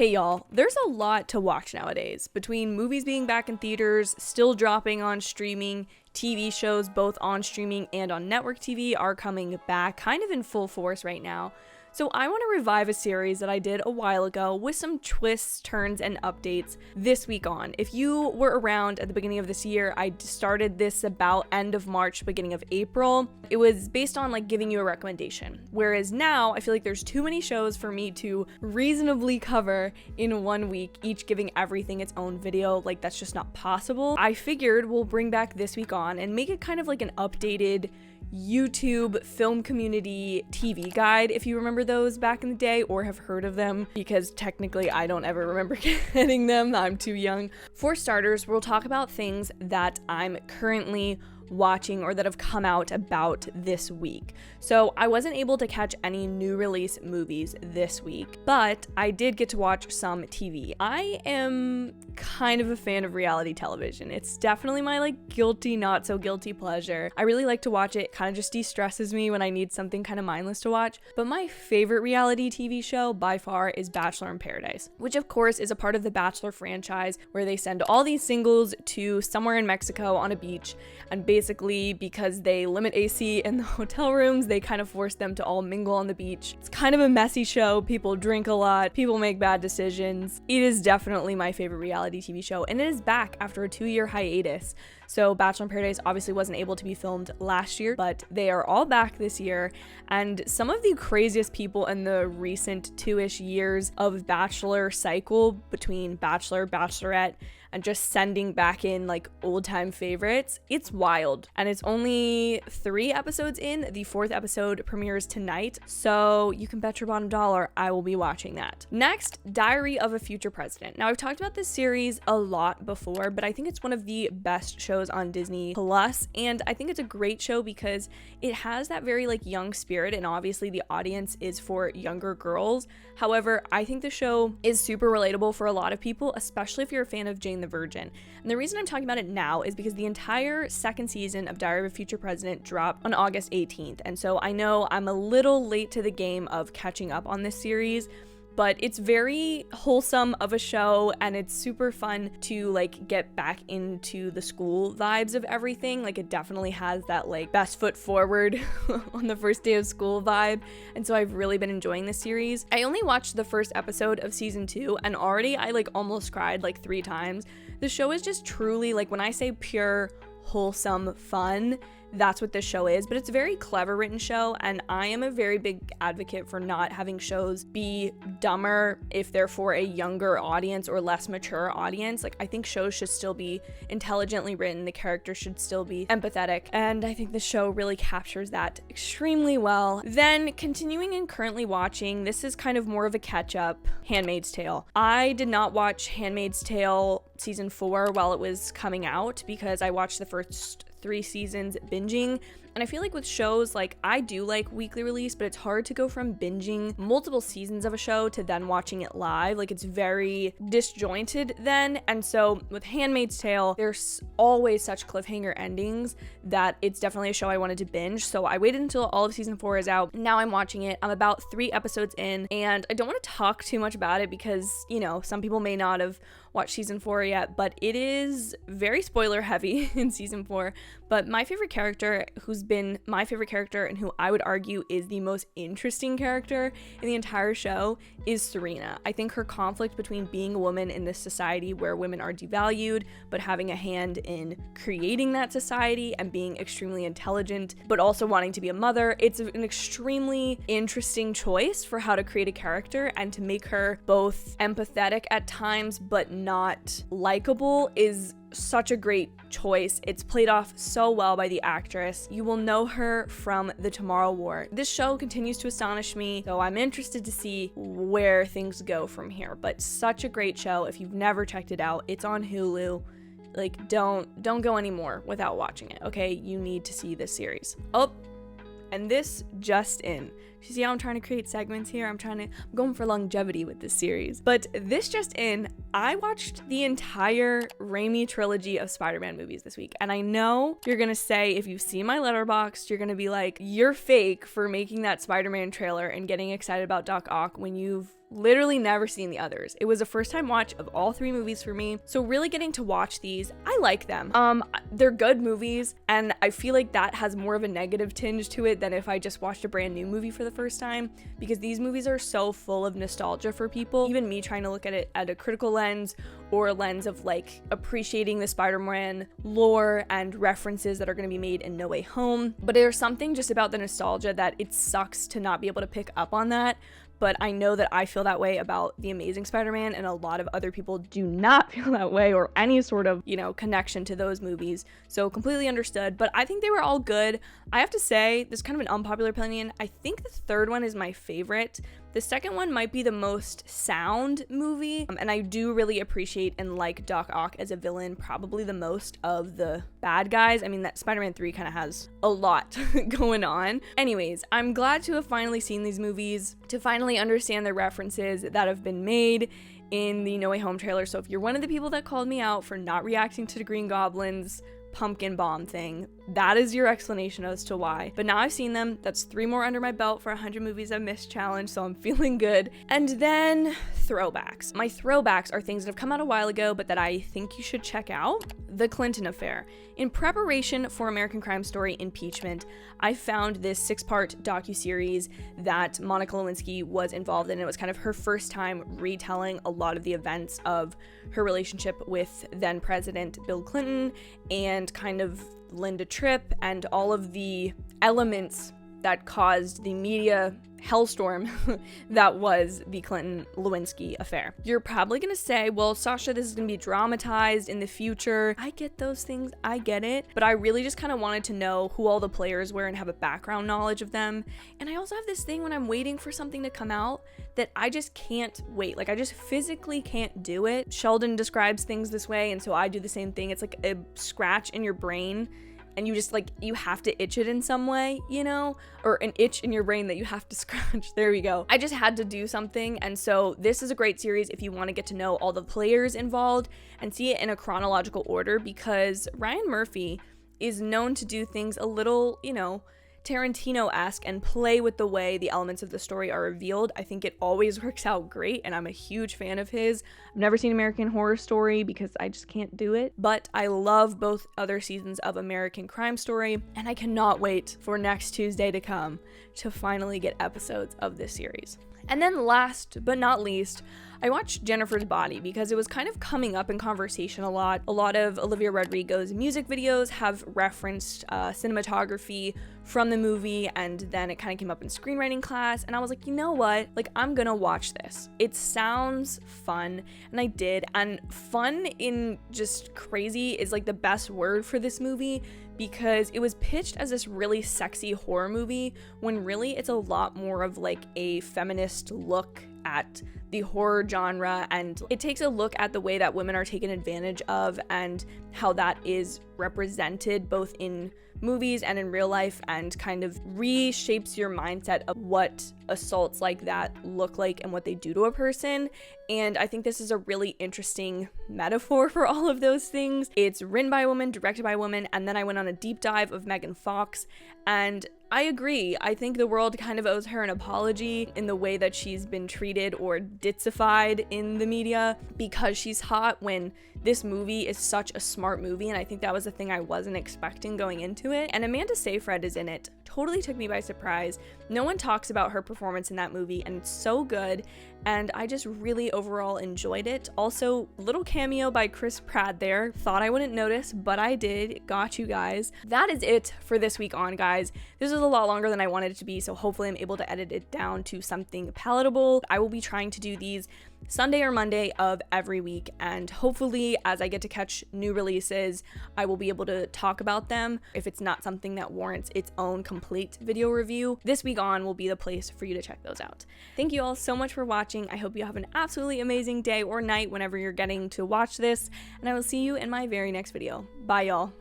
Hey y'all, there's a lot to watch nowadays. Between movies being back in theaters, still dropping on streaming, TV shows both on streaming and on network TV are coming back kind of in full force right now. So I want to revive a series that I did a while ago with some twists, turns, and updates this week on. If you were around at the beginning of this year, I started this about end of March, beginning of April. It was based on like giving you a recommendation. Whereas now I feel like there's too many shows for me to reasonably cover in 1 week, each giving everything its own video. Like that's just not possible. I figured we'll bring back This Week On and make it kind of like an updated YouTube film community TV guide, if you remember those back in the day or have heard of them, because technically I don't ever remember getting them. I'm too young. For starters, we'll talk about things that I'm currently watching or that have come out about this week. So I wasn't able to catch any new release movies this week, but I did get to watch some TV. I am kind of a fan of reality television. It's definitely my like guilty, not so guilty pleasure. I really like to watch it. Kind of just de-stresses me when I need something kind of mindless to watch. But my favorite reality TV show by far is Bachelor in Paradise, which of course is a part of the Bachelor franchise where they send all these singles to somewhere in Mexico on a beach, and basically because they limit AC in the hotel rooms, they kind of force them to all mingle on the beach. It's kind of a messy show. People drink a lot. People make bad decisions. It is definitely my favorite reality TV show, and it is back after a 2-year hiatus. So Bachelor in Paradise obviously wasn't able to be filmed last year, but they are all back this year. And some of the craziest people in the recent 2-ish years of Bachelor cycle between Bachelor, Bachelorette, and just sending back in like old time favorites. It's wild. And it's only 3 episodes in. The 4th episode premieres tonight. So you can bet your bottom dollar I will be watching that. Next, Diary of a Future President. Now I've talked about this series a lot before, but I think it's one of the best shows on Disney Plus. And I think it's a great show because it has that very like young spirit, and obviously the audience is for younger girls. However, I think the show is super relatable for a lot of people, especially if you're a fan of Jane the Virgin. And the reason I'm talking about it now is because the entire 2nd season of Diary of a Future President dropped on August 18th. And so I know I'm a little late to the game of catching up on this series, but it's very wholesome of a show, and it's super fun to like get back into the school vibes of everything. Like it definitely has that like best foot forward on the first day of school vibe, and so I've really been enjoying this series. I only watched the first episode of season 2 and already I like almost cried like 3 times. The show is just truly like, when I say pure wholesome fun, that's what this show is. But it's a very clever written show, and I am a very big advocate for not having shows be dumber if they're for a younger audience or less mature audience. Like I think shows should still be intelligently written, the characters should still be empathetic, and I think the show really captures that extremely well. Then continuing and currently watching, this is kind of more of a catch up, Handmaid's Tale. I did not watch Handmaid's Tale season 4 while it was coming out because I watched the first 3 seasons binging. And I feel like with shows, like I do like weekly release, but it's hard to go from binging multiple seasons of a show to then watching it live. Like it's very disjointed then. And so with Handmaid's Tale, there's always such cliffhanger endings that it's definitely a show I wanted to binge. So I waited until all of season 4 is out. Now I'm watching it. I'm about 3 episodes in, and I don't want to talk too much about it because, you know, some people may not have watched season 4 yet, but it is very spoiler heavy in season 4. But my favorite character, who's been my favorite character and who I would argue is the most interesting character in the entire show, is Serena. I think her conflict between being a woman in this society where women are devalued, but having a hand in creating that society and being extremely intelligent, but also wanting to be a mother, it's an extremely interesting choice for how to create a character and to make her both empathetic at times, but not likable is such a great choice. It's played off so well by the actress. You will know her from The Tomorrow War. This show continues to astonish me, so I'm interested to see where things go from here. But such a great show. If you've never checked it out, it's on Hulu. Like, don't go anymore without watching it, okay? You need to see this series. Oh, and this just in. You see how I'm trying to create segments here? I'm going for longevity with this series. But this just in, I watched the entire Raimi trilogy of Spider-Man movies this week. And I know you're gonna say, if you've seen my Letterboxd, you're gonna be like, you're fake for making that Spider-Man trailer and getting excited about Doc Ock when you've literally never seen the others. It was a first time watch of all 3 movies for me. So really getting to watch these, I like them. They're good movies, and I feel like that has more of a negative tinge to it than if I just watched a brand new movie for the first time, because these movies are so full of nostalgia for people. Even me trying to look at it at a critical lens, or a lens of like appreciating the Spider-Man lore and references that are going to be made in No Way Home. But there's something just about the nostalgia that it sucks to not be able to pick up on that. But I know that I feel that way about The Amazing Spider-Man, and a lot of other people do not feel that way, or any sort of, connection to those movies. So completely understood, but I think they were all good. I have to say, this is kind of an unpopular opinion, I think the third one is my favorite. The second one might be the most sound movie, and I do really appreciate and like Doc Ock as a villain, probably the most of the bad guys. I mean, that Spider-Man 3 kind of has a lot going on. Anyways, I'm glad to have finally seen these movies, to finally understand the references that have been made in the No Way Home trailer. So if you're one of the people that called me out for not reacting to the Green Goblin's pumpkin bomb thing, that is your explanation as to why. But now I've seen them. That's 3 more under my belt for 100 movies I've missed challenge, so I'm feeling good. And then throwbacks. My throwbacks are things that have come out a while ago, but that I think you should check out. The Clinton Affair. In preparation for American Crime Story Impeachment, I found this 6-part docuseries that Monica Lewinsky was involved in. It was kind of her first time retelling a lot of the events of her relationship with then President Bill Clinton, and kind of Linda Tripp, and all of the elements that caused the media hellstorm that was the Clinton-Lewinsky affair. You're probably gonna say, well, Sasha, this is gonna be dramatized in the future. I get those things, I get it, but I really just kind of wanted to know who all the players were and have a background knowledge of them. And I also have this thing when I'm waiting for something to come out that I just can't wait. Like, I just physically can't do it. Sheldon describes things this way, and so I do the same thing. It's like a scratch in your brain, and you just you have to itch it in some way, or an itch in your brain that you have to scratch. There we go. I just had to do something. And so this is a great series if you want to get to know all the players involved and see it in a chronological order, because Ryan Murphy is known to do things a little, Tarantino-esque and play with the way the elements of the story are revealed. I think it always works out great, and I'm a huge fan of his. I've never seen American Horror Story because I just can't do it, but I love both other seasons of American Crime Story, and I cannot wait for next Tuesday to come to finally get episodes of this series. And then last but not least, I watched Jennifer's Body because it was kind of coming up in conversation a lot. A lot of Olivia Rodrigo's music videos have referenced cinematography from the movie, and then it kind of came up in screenwriting class, and I was like, you know what? I'm gonna watch this. It sounds fun, and I did. And fun in just crazy is the best word for this movie, because it was pitched as this really sexy horror movie when really it's a lot more of a feminist look at the horror genre, and it takes a look at the way that women are taken advantage of and how that is represented both in movies and in real life, and kind of reshapes your mindset of what assaults like that look like and what they do to a person. And I think this is a really interesting metaphor for all of those things. It's written by a woman, directed by a woman, and then I went on a deep dive of Megan Fox, and I agree. I think the world kind of owes her an apology in the way that she's been treated or ditzified in the media because she's hot, when this movie is such a smart movie, and I think that was the thing I wasn't expecting going into it. And Amanda Seyfried is in it. Totally took me by surprise. No one talks about her performance in that movie, and it's so good, and I just really overall enjoyed it. Also, little cameo by Chris Pratt there. Thought I wouldn't notice, but I did. Got you guys. That is it for this week on, guys. This was a lot longer than I wanted it to be, so hopefully I'm able to edit it down to something palatable. I will be trying to do these Sunday or Monday of every week, and hopefully as I get to catch new releases, I will be able to talk about them if it's not something that warrants its own complete video review. This week on will be the place for you to check those out. Thank you all so much for watching. I hope you have an absolutely amazing day or night whenever you're getting to watch this, and I will see you in my very next video. Bye, y'all.